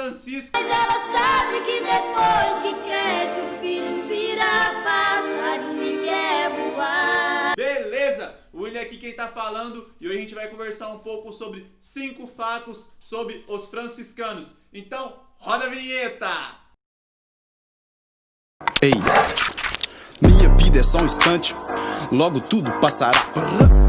Francisco. Mas ela sabe que depois que cresce o filho vira passarinho e quer voar. Beleza, o William aqui quem tá falando e hoje a gente vai conversar um pouco sobre 5 fatos sobre os franciscanos. Então, roda a vinheta! Ei, minha vida é só um instante, logo tudo passará.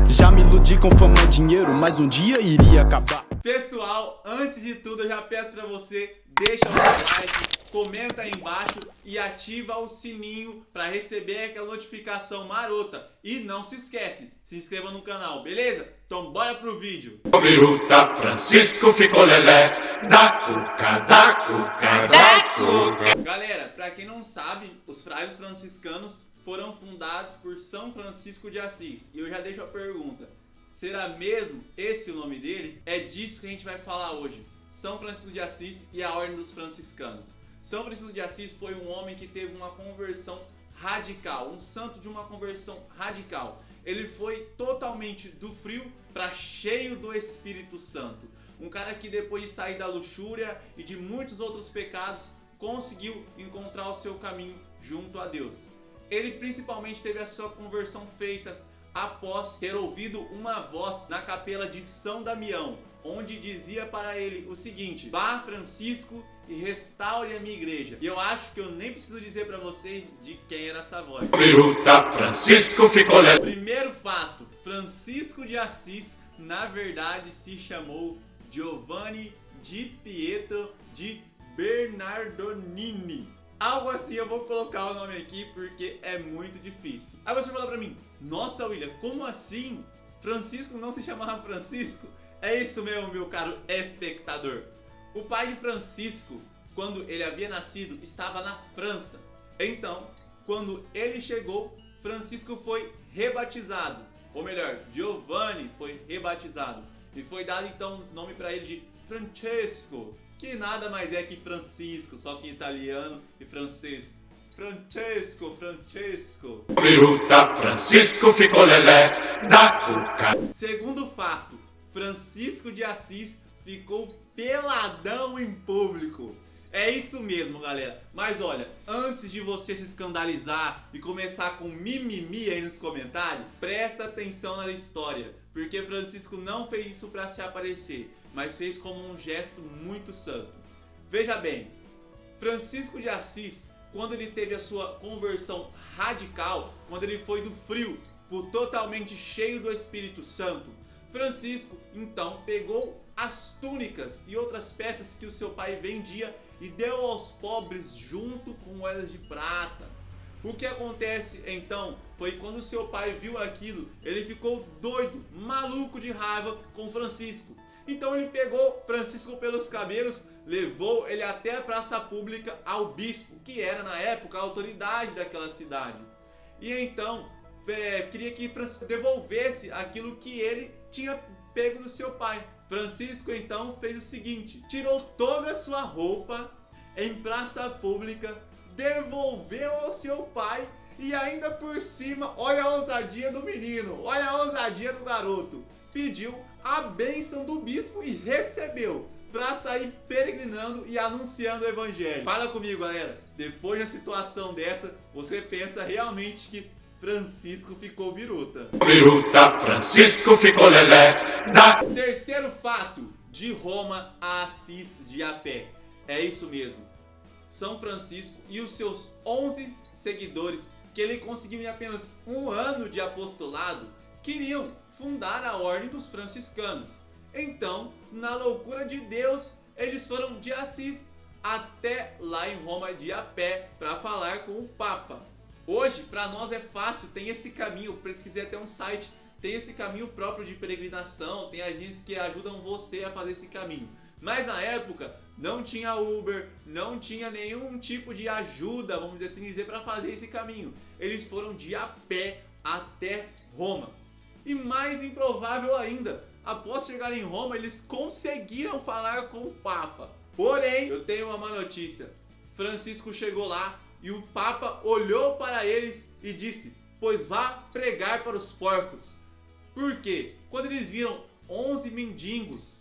Já me iludi com fama e dinheiro, mas um dia iria acabar. Pessoal, antes de tudo eu já peço pra você, deixa o seu like, comenta aí embaixo e ativa o sininho pra receber aquela notificação marota. E não se esquece, se inscreva no canal, beleza? Então bora pro vídeo. O biruta Francisco ficou lelé, da cuca, da cuca, da cuca. Galera, pra quem não sabe, os frades franciscanos foram fundados por São Francisco de Assis. E eu já deixo a pergunta, será mesmo esse o nome dele? É disso que a gente vai falar hoje. São Francisco de Assis e a Ordem dos Franciscanos. São Francisco de Assis foi um homem que teve uma conversão radical, um santo de uma conversão radical. Ele foi totalmente do frio para cheio do Espírito Santo. Um cara que depois de sair da luxúria e de muitos outros pecados, conseguiu encontrar o seu caminho junto a Deus. Ele principalmente teve a sua conversão feita após ter ouvido uma voz na capela de São Damião, onde dizia para ele o seguinte: vá, Francisco, e restaure a minha igreja. E eu acho que eu nem preciso dizer para vocês de quem era essa voz. O biruta Francisco ficou lelé. Primeiro fato, Francisco de Assis na verdade se chamou Giovanni di Pietro di Bernardonini. Algo assim, eu vou colocar o nome aqui porque é muito difícil. Aí você fala pra mim, nossa William, como assim? Francisco não se chamava Francisco? É isso mesmo, meu caro espectador. O pai de Francisco, quando ele havia nascido, estava na França. Então, quando ele chegou, Francisco foi rebatizado. Ou melhor, Giovanni foi rebatizado. E foi dado então o nome para ele de Francesco, que nada mais é que Francisco, só que italiano e francês. Francesco, Francesco. O biruta Francisco ficou lelé, da cuca. Segundo fato, Francisco de Assis ficou peladão em público. É isso mesmo, galera. Mas olha, antes de você se escandalizar e começar com mimimi aí nos comentários, presta atenção na história, porque Francisco não fez isso para se aparecer, mas fez como um gesto muito santo. Veja bem, Francisco de Assis, quando ele teve a sua conversão radical, quando ele foi do frio por totalmente cheio do Espírito Santo, Francisco então pegou as túnicas e outras peças que o seu pai vendia e deu aos pobres junto com moedas de prata. O que acontece então foi quando o seu pai viu aquilo, ele ficou doido, maluco de raiva com Francisco. Então ele pegou Francisco pelos cabelos, levou ele até a praça pública ao bispo, que era na época a autoridade daquela cidade. E então queria que Francisco devolvesse aquilo que ele tinha pego do seu pai. Francisco então fez o seguinte, tirou toda a sua roupa em praça pública, devolveu ao seu pai e ainda por cima, olha a ousadia do menino, olha a ousadia do garoto, pediu a bênção do bispo e recebeu para sair peregrinando e anunciando o evangelho. Fala comigo, galera, depois de uma situação dessa, você pensa realmente que Francisco ficou biruta. O biruta Francisco ficou lelé, da... Terceiro fato, de Roma a Assis de a pé. É isso mesmo. São Francisco e os seus 11 seguidores, que ele conseguiu em apenas um ano de apostolado, queriam fundar a Ordem dos Franciscanos. Então, na loucura de Deus, eles foram de Assis até lá em Roma de a pé para falar com o Papa. Hoje, para nós é fácil, tem esse caminho, pesquisei até um site, tem esse caminho próprio de peregrinação, tem agências que ajudam você a fazer esse caminho. Mas na época, não tinha Uber, não tinha nenhum tipo de ajuda, vamos assim dizer, para fazer esse caminho. Eles foram de a pé até Roma. E mais improvável ainda, após chegar em Roma, eles conseguiram falar com o Papa. Porém, eu tenho uma má notícia. Francisco chegou lá e o Papa olhou para eles e disse: pois vá pregar para os porcos. Por quê? Quando eles viram 11 mendigos,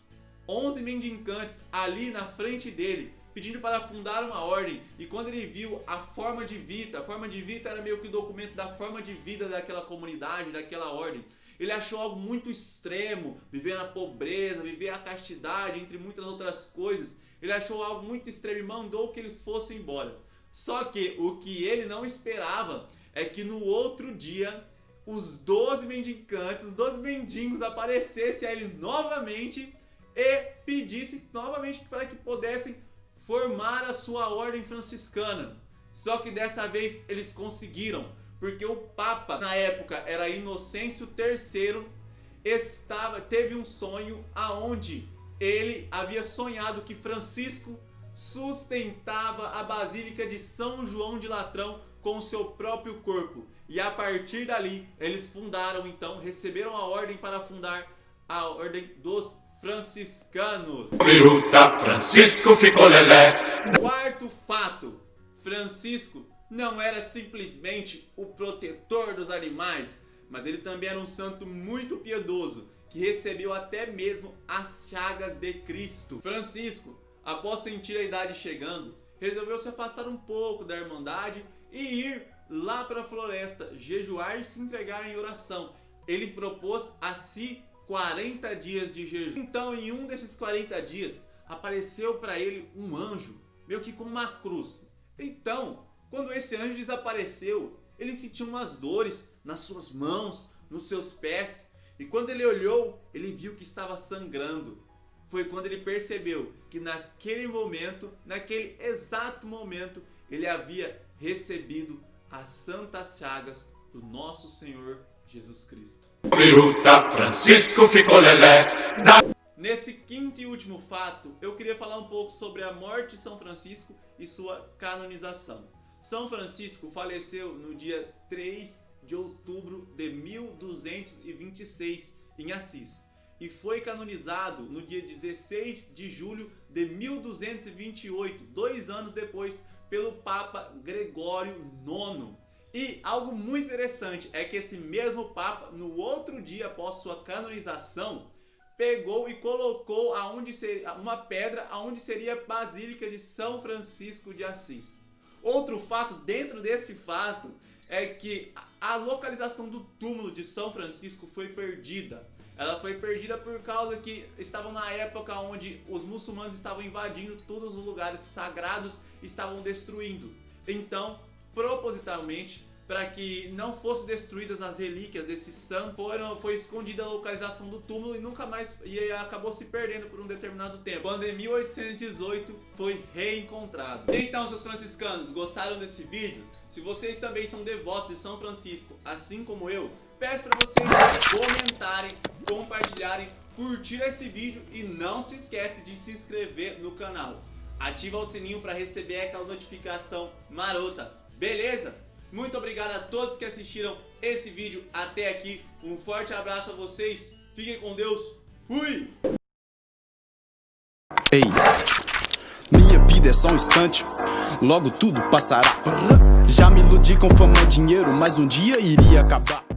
11 mendicantes ali na frente dele, pedindo para fundar uma ordem. E quando ele viu a forma de vida era meio que o documento da forma de vida daquela comunidade, daquela ordem. Ele achou algo muito extremo, viver na pobreza, viver a castidade, entre muitas outras coisas. Ele achou algo muito extremo e mandou que eles fossem embora. Só que o que ele não esperava é que no outro dia os 12 mendicantes, os 12 mendigos aparecessem a ele novamente e pedissem novamente para que pudessem formar a sua ordem franciscana. Só que dessa vez eles conseguiram, porque o Papa na época era Inocêncio III, teve um sonho aonde ele havia sonhado que Francisco sustentava a Basílica de São João de Latrão com o seu próprio corpo. E a partir dali, eles fundaram então, receberam a ordem para fundar a Ordem dos Franciscanos. Biruta, Francisco ficou lelé. Quarto fato, Francisco não era simplesmente o protetor dos animais, mas ele também era um santo muito piedoso, que recebeu até mesmo as chagas de Cristo. Francisco, após sentir a idade chegando, resolveu se afastar um pouco da Irmandade e ir lá para a floresta, jejuar e se entregar em oração. Ele propôs a si 40 dias de jejum. Então, em um desses 40 dias, apareceu para ele um anjo, meio que com uma cruz. Então, quando esse anjo desapareceu, ele sentiu umas dores nas suas mãos, nos seus pés. E quando ele olhou, ele viu que estava sangrando. Foi quando ele percebeu que naquele momento, naquele exato momento, ele havia recebido as santas chagas do nosso Senhor Jesus Cristo. Biruta, Francisco ficou lelé. Nesse quinto e último fato, eu queria falar um pouco sobre a morte de São Francisco e sua canonização. São Francisco faleceu no dia 3 de outubro de 1226 em Assis e foi canonizado no dia 16 de julho de 1228, 2 anos depois, pelo Papa Gregório IX. E algo muito interessante é que esse mesmo Papa, no outro dia após sua canonização, pegou e colocou uma pedra aonde seria a Basílica de São Francisco de Assis. Outro fato dentro desse fato é que a localização do túmulo de São Francisco foi perdida. Ela foi perdida por causa que estavam na época onde os muçulmanos estavam invadindo todos os lugares sagrados e estavam destruindo. Então, propositalmente, para que não fossem destruídas as relíquias desse santo, foi escondida a localização do túmulo e nunca mais acabou se perdendo por um determinado tempo. Quando em 1818 foi reencontrado. Então, seus franciscanos, gostaram desse vídeo? Se vocês também são devotos de São Francisco, assim como eu, peço para vocês comentarem, compartilharem, curtir esse vídeo e não se esquece de se inscrever no canal. Ativa o sininho para receber aquela notificação marota, beleza? Muito obrigado a todos que assistiram esse vídeo até aqui. Um forte abraço a vocês. Fiquem com Deus. Fui! Ei, minha vida é só um instante, logo tudo passará. Já me iludi com fama e dinheiro, mas um dia iria acabar.